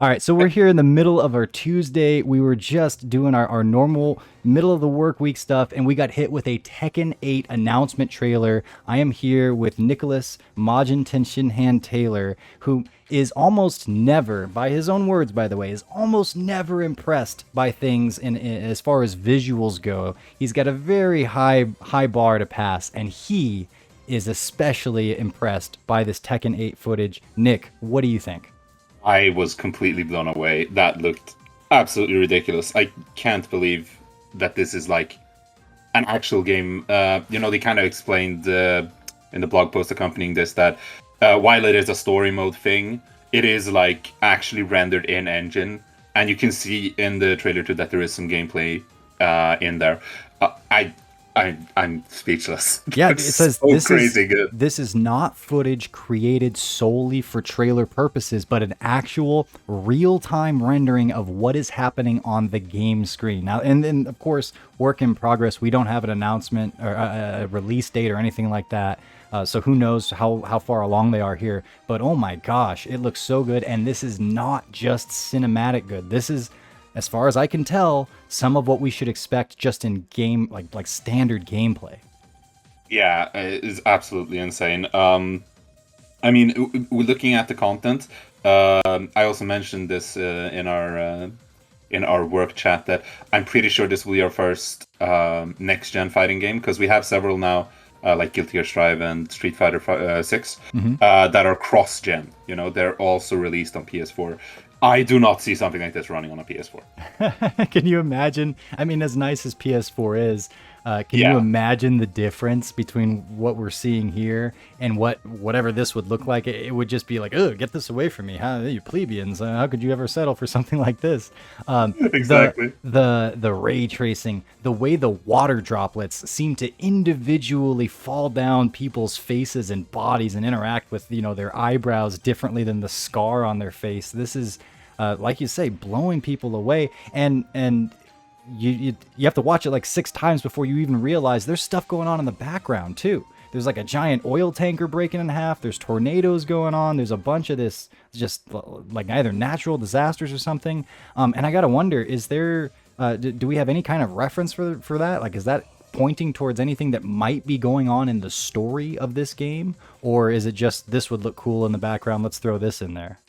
All right, so we're here in the middle of our Tuesday. We were just doing our normal middle of the work week stuff, and we got hit with a Tekken 8 announcement trailer. I am here with Nicholas MajinTenshinhan Taylor, who is almost never, by his own words, by the way, is almost never impressed by things as far as visuals go. He's got a very high bar to pass, and he is especially impressed by this Tekken 8 footage. Nick, what do you think? I was completely blown away. That looked absolutely ridiculous. I can't believe that this is like an actual game. They kind of explained in the blog post accompanying this that while it is a story mode thing, it is like actually rendered in engine, and you can see in the trailer too that there is some gameplay in there. I'm speechless. Yeah, it It's says so crazy good. this is not footage created solely for trailer purposes, but an actual real-time rendering of what is happening on the game screen. Now, and then of course, work in progress. We don't have an announcement or a release date or anything like that. So who knows how far along they are here? But oh my gosh, it looks so good, and this is not just cinematic good. This is, as far as I can tell, some of what we should expect just in game, like standard gameplay. Yeah, it is absolutely insane. I mean, we're looking at the content. I also mentioned this in our work chat that I'm pretty sure this will be our first next gen fighting game, because we have several now, like Guilty Gear Strive and Street Fighter 6, Hmm. that are cross gen. You know, they're also released on PS4. I do not see something like this running on a PS4. Can you imagine? I mean, as nice as PS4 is, can you Yeah, imagine the difference between what we're seeing here and whatever this would look like? It would just be like, oh, get this away from me, huh? You plebeians! How could you ever settle for something like this? The exactly. the ray tracing, the way the water droplets seem to individually fall down people's faces and bodies and interact with their eyebrows differently than the scar on their face. This is like you say, blowing people away, and you have to watch it like 6 times before you even realize there's stuff going on in the background too. There's like a giant oil tanker breaking in half. There's tornadoes going on. There's a bunch of this just like either natural disasters or something. And I gotta wonder, is there do we have any kind of reference for that? Like, is that pointing towards anything that might be going on in the story of this game, or is it just this would look cool in the background? Let's throw this in there.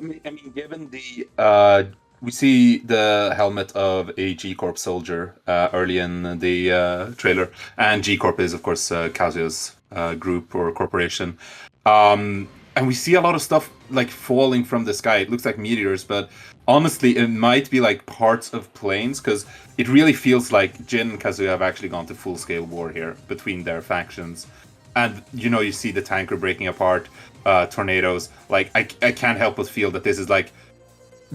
I mean, given the we see the helmet of a G Corp soldier early in the trailer, and G Corp is of course Kazuya's group or corporation, and we see a lot of stuff like falling from the sky. It looks like meteors, but honestly, it might be like parts of planes, because it really feels like Jin and Kazuya have actually gone to full scale war here between their factions. And you see the tanker breaking apart, tornadoes. Like I can't help but feel that this is like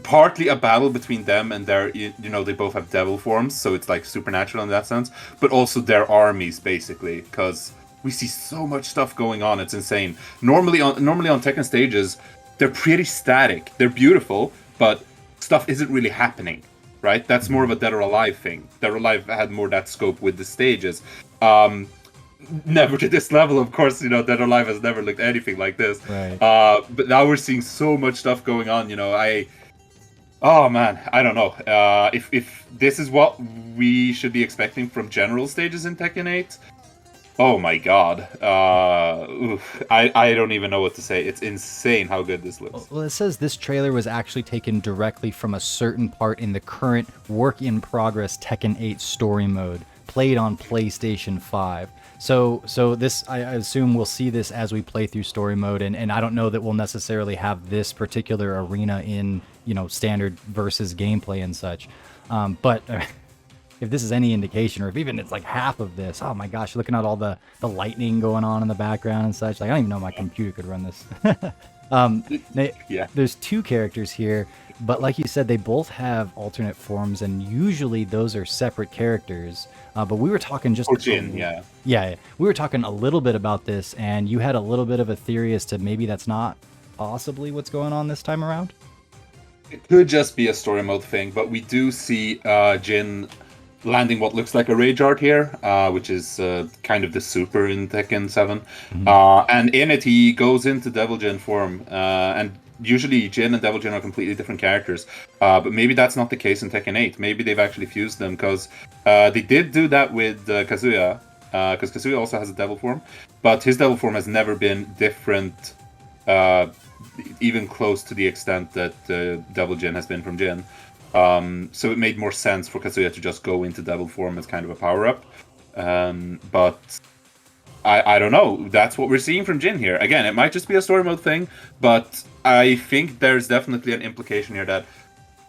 partly a battle between them and their, they both have devil forms, so it's like supernatural in that sense, but also their armies basically, because we see so much stuff going on. It's insane. Normally on Tekken stages, they're pretty static. They're beautiful, but stuff isn't really happening. Right? That's more of a Dead or Alive thing. Dead or Alive had more that scope with the stages. Um, Never to this level, of course. Dead or Alive has never looked anything like this. Right. But now we're seeing so much stuff going on. Oh man, I don't know. If this is what we should be expecting from general stages in Tekken 8, oh my god. I don't even know what to say. It's insane how good this looks. Well, it says this trailer was actually taken directly from a certain part in the current work in progress Tekken 8 story mode, played on PlayStation 5. So this, I assume we'll see this as we play through story mode, and I don't know that we'll necessarily have this particular arena in standard versus gameplay and such. But if this is any indication, or if even it's like half of this, oh my gosh, looking at all the lightning going on in the background and such, like I don't even know my computer could run this. um, Yeah. there's two characters here, but like you said, they both have alternate forms, and usually those are separate characters. But we were talking just Or Jin, yeah. yeah, we were talking a little bit about this, and you had a little bit of a theory as to maybe that's not possibly what's going on this time around. It could just be a story mode thing, but we do see Jin landing what looks like a rage art here, which is kind of the super in Tekken 7. Mhm. And in it, he goes into Devil Jin form. And usually Jin and Devil Jin are completely different characters, but maybe that's not the case in Tekken 8. Maybe they've actually fused them, because they did do that with Kazuya, because Kazuya also has a devil form, but his devil form has never been different, even close to the extent that Devil Jin has been from Jin. So it made more sense for Kazuya to just go into devil form as kind of a power-up. But I don't know. That's what we're seeing from Jin here. Again, it might just be a story mode thing, but I think there's definitely an implication here that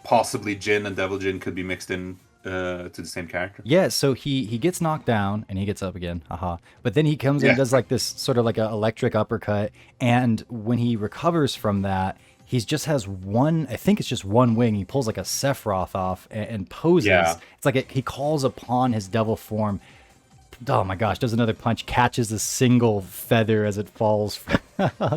possibly Jin and Devil Jin could be mixed in to the same character. Yeah, so he gets knocked down and he gets up again. Haha. But then he comes in and Yeah. does like this sort of like a electric uppercut, and when he recovers from that, he just has one, I think it's just one wing. He pulls like a Sephiroth off and poses. Yeah. It's like he calls upon his devil form. Oh my gosh, does another punch, catches a single feather as it falls.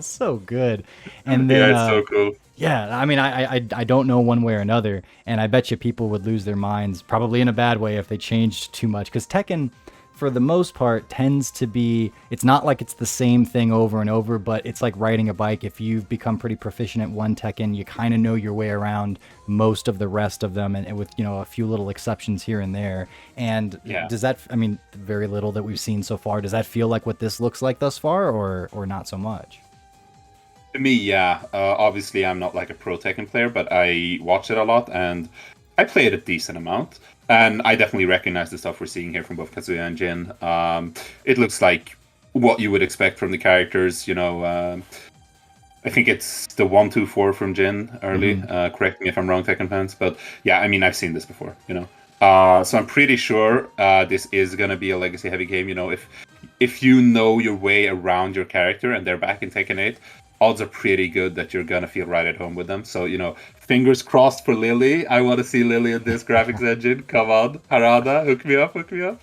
So good. And then Yeah, it's so cool. yeah, I mean, I don't know one way or another, and I bet you people would lose their minds, probably in a bad way, if they changed too much. Because Tekken, for the most part, tends to be, it's not like it's the same thing over and over, but it's like riding a bike. If you've become pretty proficient at one Tekken, you kind of know your way around most of the rest of them, and with, you know, a few little exceptions here and there. And Yeah. does that, I mean, very little that we've seen so far, does that feel like what this looks like thus far, or not so much? To me, yeah. Obviously, I'm not like a pro Tekken player, but I watch it a lot, and I play it a decent amount. And I definitely recognize the stuff we're seeing here from both Kazuya and Jin. It looks like what you would expect from the characters. You know, I think it's the 1-2-4 from Jin early. Correct me if I'm wrong, Tekken fans. But yeah, I mean, I've seen this before, you know. So I'm pretty sure this is going to be a legacy-heavy game. You know, if you know your way around your character and they're back in Tekken 8, odds are pretty good that you're gonna feel right at home with them. So, you know, fingers crossed for Lily. I want to see Lily in this graphics engine. Come on, Harada, hook me up, hook me up.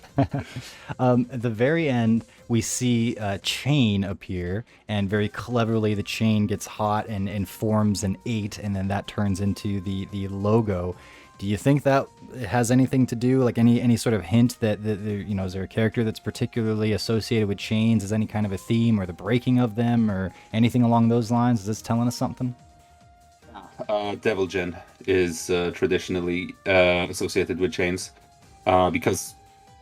At the very end, we see Chain appear, and very cleverly, the chain gets hot and forms an 8, and then that turns into the logo. Do you think that has anything to do, like any sort of hint that there, you know, is there a character that's particularly associated with chains? Is any kind of a theme, or the breaking of them, or anything along those lines? Is this telling us something? Devil Jin is traditionally associated with chains because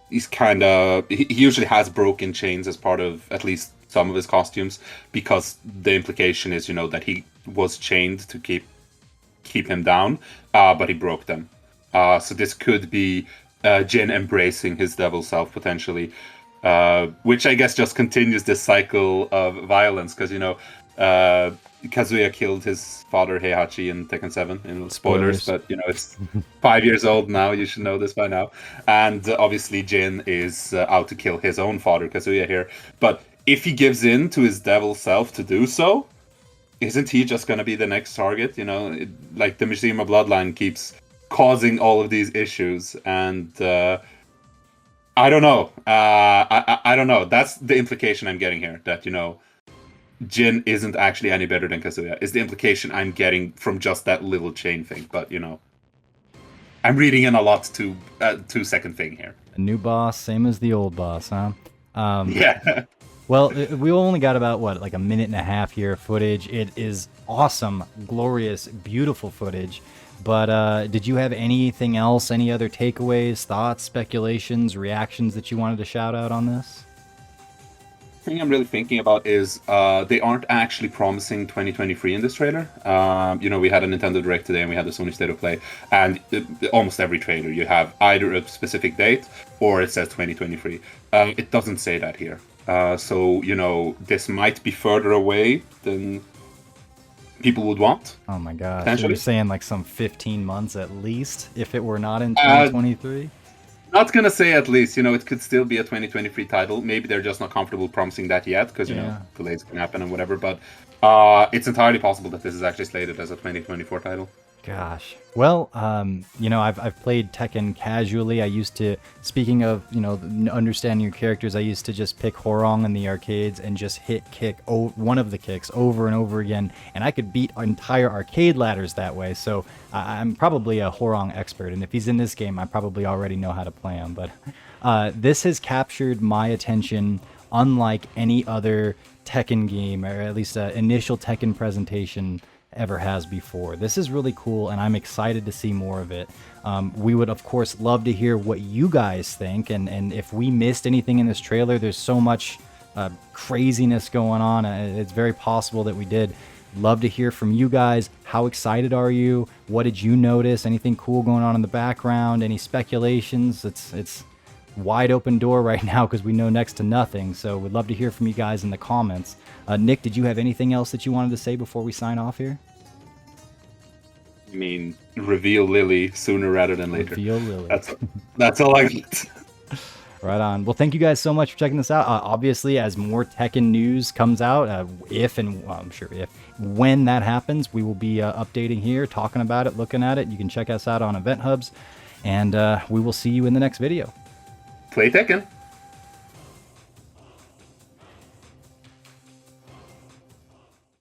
he's he usually has broken chains as part of at least some of his costumes, because the implication is, you know, that he was chained to keep him down, but he broke them. So this could be Jin embracing his devil self potentially, which I guess just continues this cycle of violence, because, you know, Kazuya killed his father Heihachi in Tekken 7. You know, spoilers, but you know, it's 5 years old now. You should know this by now. And obviously, Jin is out to kill his own father, Kazuya here. But if he gives in to his devil self to do so, isn't he just going to be the next target? You know, like the Mishima bloodline keeps causing all of these issues, and I don't know. I don't know. That's the implication I'm getting here. That, you know, Jin isn't actually any better than Kazuya, is the implication I'm getting from just that little chain thing. But, you know, I'm reading in a lot to 2-second thing here. A new boss, same as the old boss, huh? Yeah. Well, we only got about, what, like a minute and a half here of footage. It is awesome, glorious, beautiful footage. But did you have anything else, any other takeaways, thoughts, speculations, reactions that you wanted to shout out on this? The thing I'm really thinking about is they aren't actually promising 2023 in this trailer. You know, we had a Nintendo Direct today and we had the Sony State of Play, and almost every trailer you have either a specific date or it says 2023. It doesn't say that here. So, you know, this might be further away than people would want. Oh my gosh, Potentially. you're saying like some 15 months at least, if it were not in 2023? Not gonna say at least, you know, it could still be a 2023 title. Maybe they're just not comfortable promising that yet, because, you know, delays can happen and whatever. But it's entirely possible that this is actually slated as a 2024 title. Gosh. Well, you know, I've played Tekken casually. I used to, speaking of, you know, understanding your characters, I used to just pick Horong in the arcades and just kick one of the kicks over and over again, and I could beat entire arcade ladders that way. So I'm probably a Horong expert, and if he's in this game, I probably already know how to play him. But this has captured my attention unlike any other Tekken game, or at least initial Tekken presentation ever has before. This is really cool, and I'm excited to see more of it. We would, of course, love to hear what you guys think, and if we missed anything in this trailer, there's so much craziness going on. It's very possible that we did. Love to hear from you guys. How excited are you? What did you notice? Anything cool going on in the background? Any speculations? It's wide open door right now because we know next to nothing. So we'd love to hear from you guys in the comments. Nick, did you have anything else that you wanted to say before we sign off here? I mean, reveal Lily sooner rather than later. Reveal Lily. That's all I got. Right on. Well, thank you guys so much for checking this out. Obviously, as more Tekken news comes out, when that happens, we will be updating here, talking about it, looking at it. You can check us out on EventHubs, and we will see you in the next video. Play Tekken.